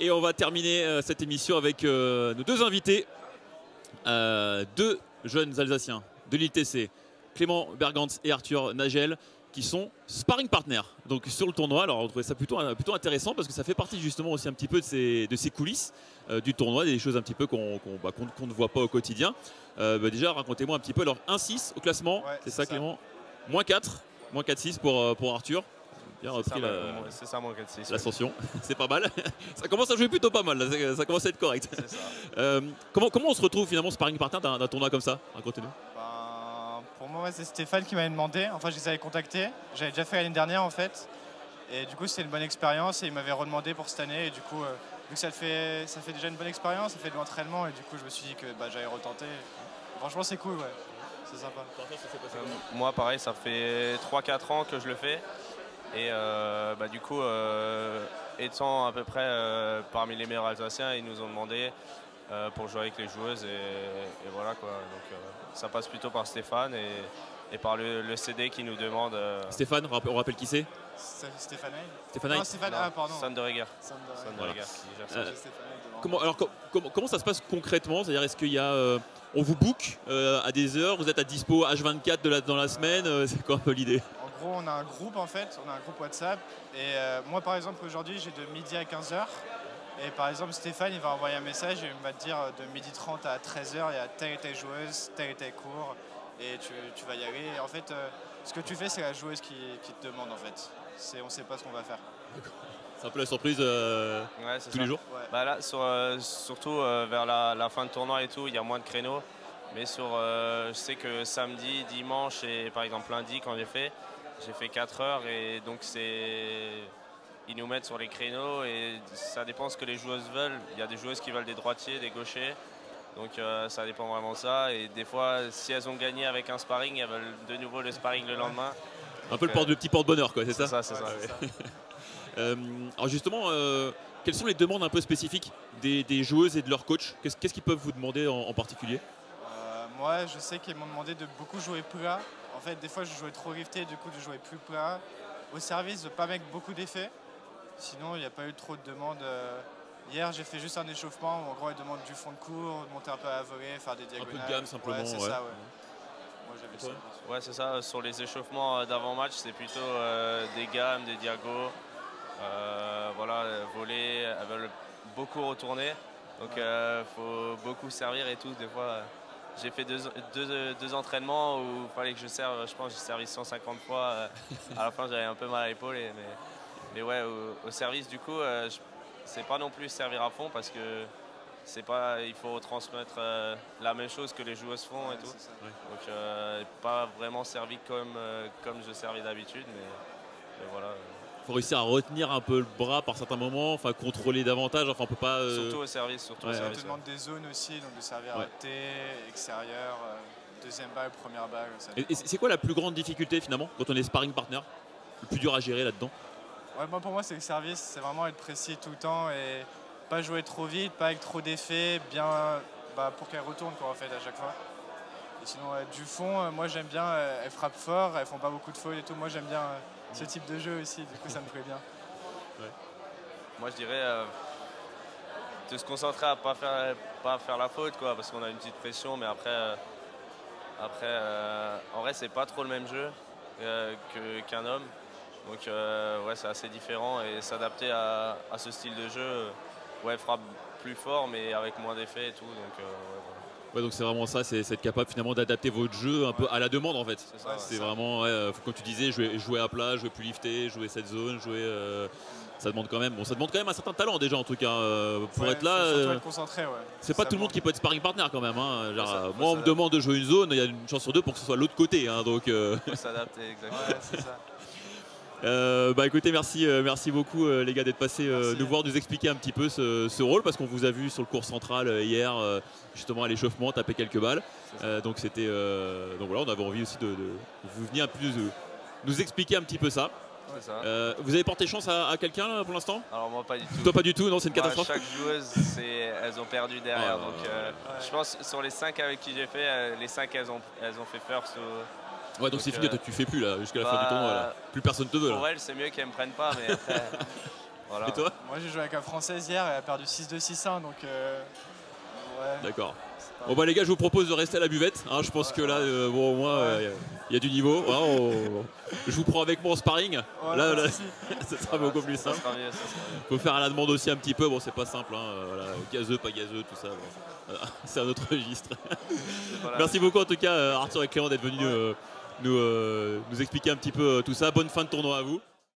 Et on va terminer cette émission avec nos deux invités, deux jeunes Alsaciens de l'ITC, Clément Bergantz et Arthur Nagel, qui sont sparring partners donc sur le tournoi. Alors on trouvait ça plutôt intéressant parce que ça fait partie justement aussi un petit peu de ces coulisses du tournoi, des choses un petit peu qu'on ne voit pas au quotidien. Déjà racontez-moi un petit peu, alors 1-6 au classement, ouais, c'est ça Clément, -4-6 pour Arthur. Bien repris l'ascension, c'est pas mal. Ça commence à jouer plutôt pas mal, là. Ça commence à être correct. Comment on se retrouve finalement sparring partner d'un tournoi comme ça? Racontez-nous. Pour moi, c'est Stéphane qui m'avait demandé. Enfin, je les avais contactés. J'avais déjà fait l'année dernière en fait. Et du coup, c'était une bonne expérience et il m'avait redemandé pour cette année. Et du coup, vu que ça fait déjà une bonne expérience, ça fait de l'entraînement. Et du coup, je me suis dit que j'allais retenter. Franchement, c'est cool, ouais. C'est sympa. Moi, pareil, ça fait 3-4 ans que je le fais. Et du coup, étant à peu près parmi les meilleurs Alsaciens, ils nous ont demandé pour jouer avec les joueuses et voilà quoi. Donc ça passe plutôt par Stéphane et par le CD qui nous demande. Stéphane, on rappelle qui c'est? Stéphane. Non, Stéphane, pardon. Sanderegger. Comment ça se passe concrètement? C'est-à-dire, est-ce qu'il y a, on vous book à des heures, vous êtes à dispo H24 dans la semaine, c'est quoi un peu l'idée? En gros, on a un groupe en fait, on a un groupe WhatsApp. Et moi par exemple aujourd'hui j'ai de midi à 15h. Et par exemple Stéphane il va envoyer un message et il va te dire de 12h30 à 13h il y a telle et telle joueuse, tel et tel cours. Et tu vas y aller. Et en fait ce que tu fais c'est la joueuse qui te demande en fait. On ne sait pas ce qu'on va faire. C'est un peu la surprise tous les jours. Ouais. Là, surtout vers la fin de tournoi et tout, il y a moins de créneaux. Mais je sais que samedi, dimanche et par exemple lundi quand j'ai fait 4 heures et donc ils nous mettent sur les créneaux et ça dépend ce que les joueuses veulent. Il y a des joueuses qui veulent des droitiers, des gauchers. Donc ça dépend vraiment de ça. Et des fois, si elles ont gagné avec un sparring, elles veulent de nouveau le sparring le lendemain. Un peu le petit porte-bonheur, quoi, c'est ça? C'est ça. Alors justement, quelles sont les demandes un peu spécifiques des joueuses et de leurs coachs? Qu'est-ce qu'ils peuvent vous demander en particulier? Moi, je sais qu'ils m'ont demandé de beaucoup jouer plat. En fait, des fois, je jouais trop rifté, du coup, de jouer plus plat. Au service, de ne pas mettre beaucoup d'effets. Sinon, il n'y a pas eu trop de demandes. Hier, j'ai fait juste un échauffement où, en gros, ils demandent du fond de cours, de monter un peu à la volée, faire des diagonales. Un peu de gamme, simplement. Ouais, c'est ça, ouais. Moi, j'avais ça. Ouais, c'est ça. Sur les échauffements d'avant-match, c'est plutôt des gammes, des diagos. Voilà, voler, elles veulent beaucoup retourner. Donc, faut beaucoup servir et tout. Des fois, j'ai fait deux entraînements où il fallait que je serve, je pense que j'ai servi 150 fois. À la fin, j'avais un peu mal à l'épaule. Mais ouais, au service, du coup, c'est pas non plus servir à fond parce que il faut transmettre la même chose que les joueuses font et tout. Donc, pas vraiment servi comme je servais d'habitude, mais voilà. Faut réussir à retenir un peu le bras par certains moments, enfin contrôler davantage, enfin on peut pas... Surtout au service, On te demande des zones aussi, donc de servir à T, extérieur, deuxième balle, première balle. Et c'est quoi la plus grande difficulté finalement quand on est sparring partner? Le plus dur à gérer là-dedans? Pour moi c'est le service, c'est vraiment être précis tout le temps et pas jouer trop vite, pas avec trop d'effets, bien pour qu'elle retourne quoi, en fait à chaque fois. Et sinon du fond, moi j'aime bien, elles frappent fort, elles font pas beaucoup de fautes et tout, moi j'aime bien ce type de jeu aussi, du coup ça me plaît bien. Ouais. Moi je dirais de se concentrer à pas faire la faute quoi, parce qu'on a une petite pression, mais après en vrai c'est pas trop le même jeu qu'un homme. Donc ouais, c'est assez différent et s'adapter à ce style de jeu, ouais, frappe plus fort mais avec moins d'effets et tout. Donc, ouais, donc c'est vraiment ça, c'est être capable finalement d'adapter votre jeu un peu à la demande en fait. C'est vraiment, comme tu disais, jouer à plat, jouer plus lifté, jouer cette zone, ça demande quand même, ça demande quand même un certain talent déjà en tout cas pour être là. Surtout être concentré, ouais. C'est pas tout le monde qui peut être sparring partner quand même. Hein. Genre, moi on me demande de jouer une zone, il y a une chance sur deux pour que ce soit l'autre côté. Hein, donc. Faut s'adapter exactement. Ouais, c'est ça. Écoutez, merci beaucoup les gars d'être passés nous voir, nous expliquer un petit peu ce rôle parce qu'on vous a vu sur le cours central hier justement à l'échauffement taper quelques balles. Donc voilà, on avait envie aussi de vous venir un peu nous expliquer un petit peu ça. Vous avez porté chance à quelqu'un pour l'instant? Alors moi pas du tout. Toi pas du tout, non, c'est une catastrophe. Chaque joueuse, elles ont perdu derrière. Donc je pense sur les 5 avec qui j'ai fait, les 5 elles ont fait first. Ouais, donc c'est fini, toi tu fais plus là jusqu'à la fin du tournoi. Plus personne te veut. Pour elles, c'est mieux qu'elles me prennent pas, mais après. Voilà. Et toi? Moi j'ai joué avec un Française hier et elle a perdu 6-2, 6-1 donc ouais. D'accord. Bon bah les gars, je vous propose de rester à la buvette, hein. Je pense que là, bon, au moins, il y a du niveau, hein. Je vous prends avec moi en sparring. Voilà, Là, si. ça sera beaucoup plus Ça simple. sera mieux, ça sera mieux. Faut faire à la demande aussi un petit peu, bon c'est pas simple, hein. Voilà. Gazeux, pas gazeux, tout ça. Bon. Voilà. C'est un autre registre. Voilà. Merci beaucoup en tout cas Arthur et Clément d'être venus nous expliquer un petit peu tout ça. Bonne fin de tournoi à vous.